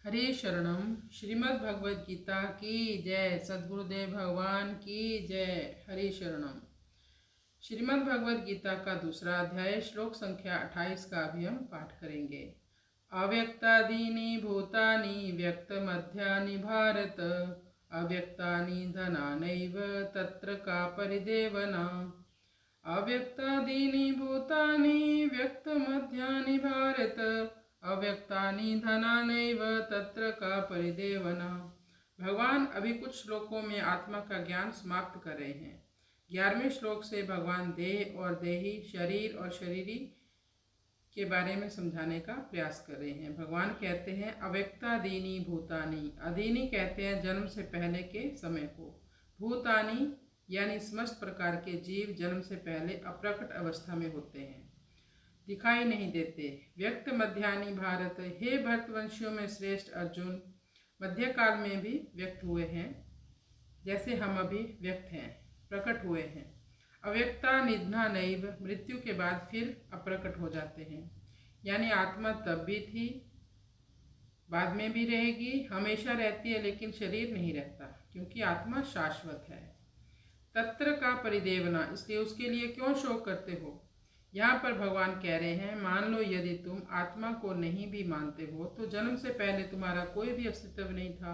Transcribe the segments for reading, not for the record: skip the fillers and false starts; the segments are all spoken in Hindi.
हरे शरणम। श्रीमद् भगवद गीता की जय। सद्गुरुदेव भगवान की जय। हरे शरणम। श्रीमद् भगवद गीता का दूसरा अध्याय श्लोक संख्या 28 का अभी हम पाठ करेंगे। अव्यक्तादीनि भूतानि व्यक्तमध्यानि भारत, अव्यक्तानि धनानैव तत्र का परिदेवना। अव्यक्तादीनि भूतानि व्यक्तमध्यानि भारत, अव्यक्तानि धनानैव तत्र का परिदेवना। भगवान अभी कुछ श्लोकों में आत्मा का ज्ञान समाप्त कर रहे हैं। 11वें श्लोक से भगवान देह और देही, शरीर और शरीरी के बारे में समझाने का प्रयास कर रहे हैं। भगवान कहते हैं अव्यक्तादीनि भूतानि। अदीनि कहते हैं जन्म से पहले के समय को। भूतानि यानी समस्त प्रकार के जीव जन्म से पहले अप्रकट अवस्था में होते हैं, दिखाई नहीं देते। व्यक्त मध्यानि भारत, हे भरतवंशियों में श्रेष्ठ अर्जुन, मध्यकाल में भी व्यक्त हुए हैं जैसे हम अभी व्यक्त हैं, प्रकट हुए हैं। अव्यक्ता निधना नैव, मृत्यु के बाद फिर अप्रकट हो जाते हैं। यानी आत्मा तब भी थी, बाद में भी रहेगी, हमेशा रहती है, लेकिन शरीर नहीं रहता क्योंकि आत्मा शाश्वत है। तत्र का परिदेवना, इसलिए उसके लिए क्यों शोक करते हो। यहाँ पर भगवान कह रहे हैं मान लो यदि तुम आत्मा को नहीं भी मानते हो तो जन्म से पहले तुम्हारा कोई भी अस्तित्व नहीं था,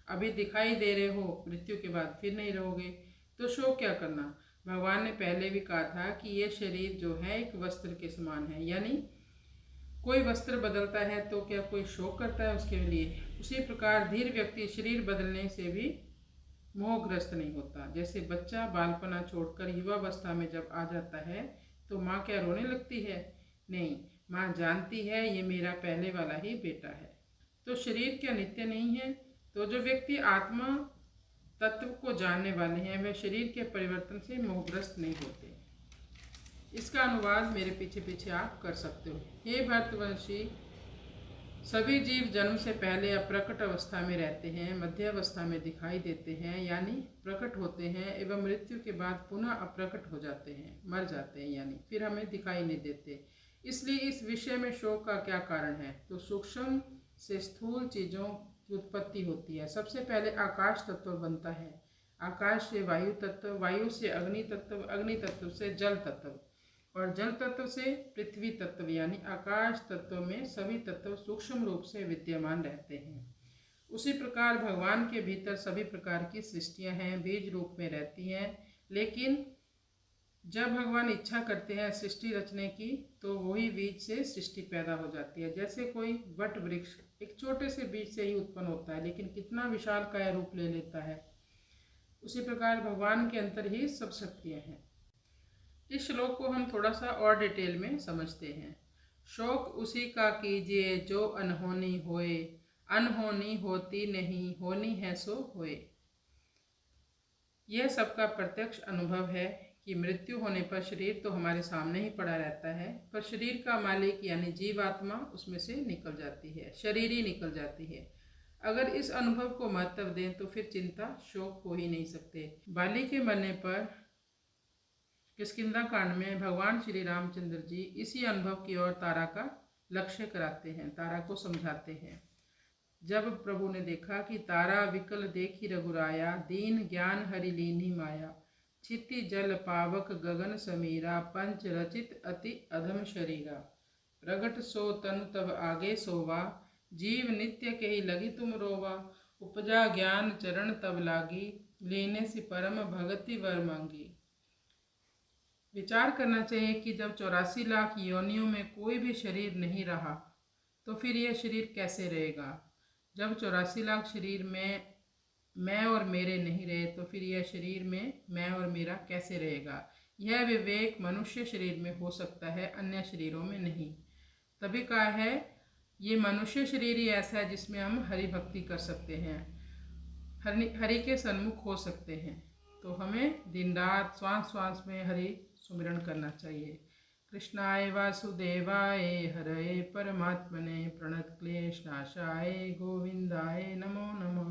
अभी दिखाई दे रहे हो, मृत्यु के बाद फिर नहीं रहोगे, तो शोक क्या करना। भगवान ने पहले भी कहा था कि ये शरीर जो है एक वस्त्र के समान है, यानी कोई वस्त्र बदलता है तो क्या कोई शोक करता है उसके लिए। उसी प्रकार धीर व्यक्ति शरीर बदलने से भी मोहग्रस्त नहीं होता। जैसे बच्चा बालपना छोड़कर युवावस्था में जब आ जाता है तो माँ क्या रोने लगती है? नहीं, माँ जानती है ये मेरा पहले वाला ही बेटा है। तो शरीर क्या नित्य नहीं है? तो जो व्यक्ति आत्मा तत्व को जानने वाले हैं वे शरीर के परिवर्तन से मोहग्रस्त नहीं होते। इसका अनुवाद मेरे पीछे पीछे आप कर सकते हो। हे भरतवंशी, सभी जीव जन्म से पहले अप्रकट अवस्था में रहते हैं, मध्य अवस्था में दिखाई देते हैं यानी प्रकट होते हैं, एवं मृत्यु के बाद पुनः अप्रकट हो जाते हैं, मर जाते हैं, यानी फिर हमें दिखाई नहीं देते। इसलिए इस विषय में शोक का क्या कारण है? तो सूक्ष्म से स्थूल चीज़ों की उत्पत्ति होती है। सबसे पहले आकाश तत्व बनता है, आकाश से वायु तत्व, वायु से अग्नि तत्व, अग्नि तत्व से जल तत्व, और जल तत्व से पृथ्वी तत्व, यानी आकाश तत्व में सभी तत्व सूक्ष्म रूप से विद्यमान रहते हैं। उसी प्रकार भगवान के भीतर सभी प्रकार की सृष्टियां हैं, बीज रूप में रहती हैं, लेकिन जब भगवान इच्छा करते हैं सृष्टि रचने की तो वही बीज से सृष्टि पैदा हो जाती है। जैसे कोई वट वृक्ष एक छोटे से बीज से ही उत्पन्न होता है, लेकिन कितना विशालकाय रूप ले लेता है। उसी प्रकार भगवान के अंदर ही सब शक्तियाँ हैं। इस श्लोक को हम थोड़ा सा और डिटेल में समझते हैं। शोक उसी का कीजिए जो अनहोनी होए, अनहोनी होती नहीं, होनी है सो होए। यह सबका प्रत्यक्ष अनुभव है कि मृत्यु होने पर शरीर तो हमारे सामने ही पड़ा रहता है, पर शरीर का मालिक यानी जीवात्मा उसमें से निकल जाती है, शरीर ही निकल जाती है। अगर इस अनुभव को महत्व दें तो फिर चिंता शोक हो ही नहीं सकते। बाली के मरने पर किष्किंधा कांड में भगवान श्री रामचंद्र जी इसी अनुभव की ओर तारा का लक्ष्य कराते हैं, तारा को समझाते हैं। जब प्रभु ने देखा कि तारा विकल देखी रघुराया, दीन ज्ञान हरि लीनी माया, छिति जल पावक गगन समीरा, पंच रचित अति अधम शरीरा, प्रगट सो तनु तब आगे सोवा, जीव नित्य के ही लगी तुम रोवा, उपजा ज्ञान चरण तब लागी, लेने से परम भगति वर मांगी। विचार करना चाहिए कि जब 84 लाख योनियों में कोई भी शरीर नहीं रहा तो फिर यह शरीर कैसे रहेगा। जब 84 लाख शरीर में मैं और मेरे नहीं रहे तो फिर यह शरीर में मैं और मेरा कैसे रहेगा। यह विवेक मनुष्य शरीर में हो सकता है, अन्य शरीरों में नहीं। तभी कहा है ये मनुष्य शरीर ही ऐसा है जिसमें हम हरि भक्ति कर सकते हैं, हरि के सन्मुख हो सकते हैं। तो हमें दिन रात श्वास श्वास में हरि सुमिरन करना चाहिए। कृष्णाय वासुदेवाय हरये परमात्मने प्रणत क्लेश नाशाय गोविंदाय नमो नमः।